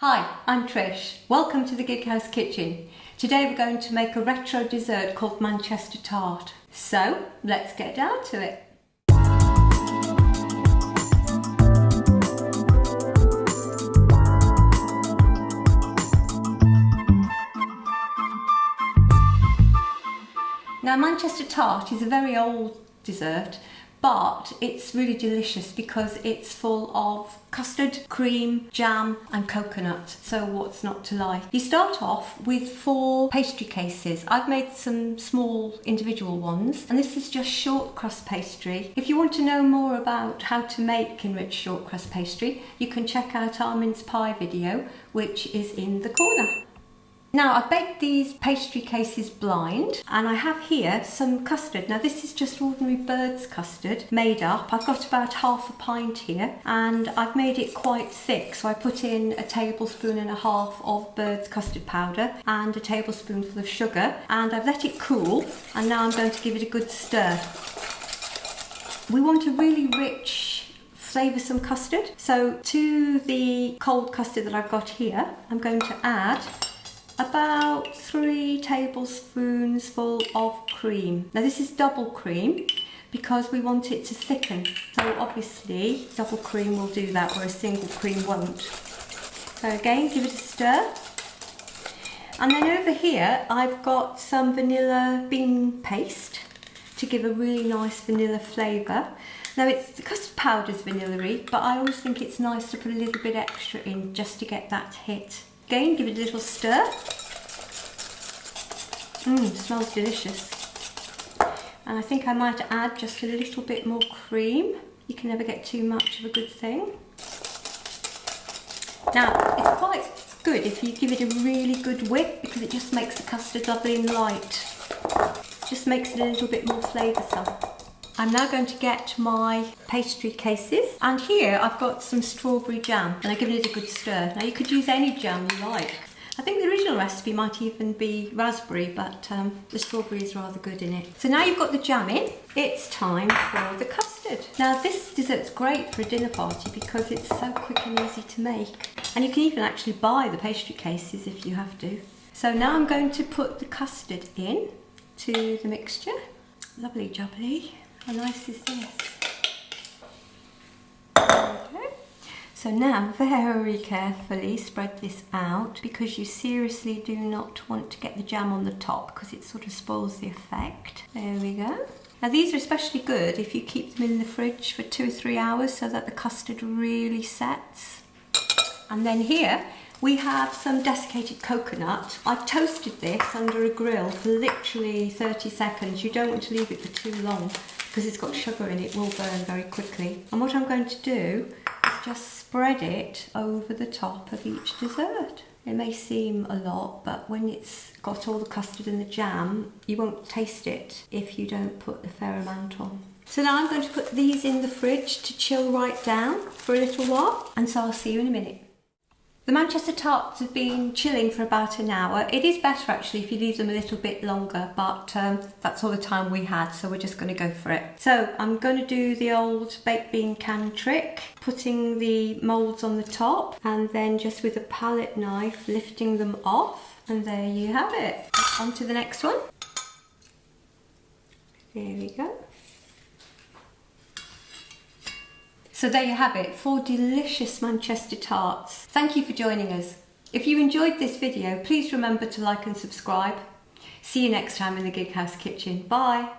Hi, I'm Trish. Welcome to the Gig House Kitchen. Today we're going to make a retro dessert called Manchester Tart. So, let's get down to it. Now, Manchester Tart is a very old dessert, but it's really delicious because it's full of custard, cream, jam and coconut, so what's not to like? You start off with 4 pastry cases. I've made some small individual ones, and this is just shortcrust pastry. If you want to know more about how to make enriched shortcrust pastry, you can check out our mince pie video, which is in the corner. Now, I've baked these pastry cases blind, and I have here some custard. Now, this is just ordinary bird's custard made up. I've got about half a pint here, and I've made it quite thick. So I put in a tablespoon and a half of bird's custard powder and a tablespoonful of sugar, and I've let it cool, and now I'm going to give it a good stir. We want a really rich, flavoursome custard. So to the cold custard that I've got here, I'm going to add about 3 tablespoons full of cream. Now, this is double cream because we want it to thicken. So obviously double cream will do that, whereas single cream won't. So again, give it a stir. And then over here I've got some vanilla bean paste to give a really nice vanilla flavour. Now, the custard powder's vanilla-y, but I always think it's nice to put a little bit extra in just to get that hit. Again, give it a little stir. Smells delicious. And I think I might add just a little bit more cream. You can never get too much of a good thing. Now, it's quite good if you give it a really good whip because it just makes the custard lovely and light. Just makes it a little bit more flavoursome. I'm now going to get my pastry cases, and here I've got some strawberry jam, and I've given it a good stir. Now, you could use any jam you like. I think the original recipe might even be raspberry, but the strawberry is rather good in it. So now you've got the jam in, it's time for the custard. Now, this dessert's great for a dinner party because it's so quick and easy to make. And you can even actually buy the pastry cases if you have to. So now I'm going to put the custard in to the mixture. Lovely jubbly. How nice is this? Okay. So now very carefully spread this out because you seriously do not want to get the jam on the top because it sort of spoils the effect. There we go. Now, these are especially good if you keep them in the fridge for 2 or 3 hours so that the custard really sets. And then here we have some desiccated coconut. I've toasted this under a grill for literally 30 seconds. You don't want to leave it for too long because it's got sugar in it, will burn very quickly. And what I'm going to do is just spread it over the top of each dessert. It may seem a lot, but when it's got all the custard and the jam, you won't taste it if you don't put a fair amount on. So now I'm going to put these in the fridge to chill right down for a little while, and so I'll see you in a minute. The Manchester Tarts have been chilling for about an hour. It is better actually if you leave them a little bit longer, but that's all the time we had, so we're just going to go for it. So I'm going to do the old baked bean can trick, putting the moulds on the top and then just with a palette knife lifting them off, and there you have it. On to the next one. There we go. So there you have it, 4 delicious Manchester Tarts. Thank you for joining us. If you enjoyed this video, please remember to like and subscribe. See you next time in the Gig House Kitchen. Bye.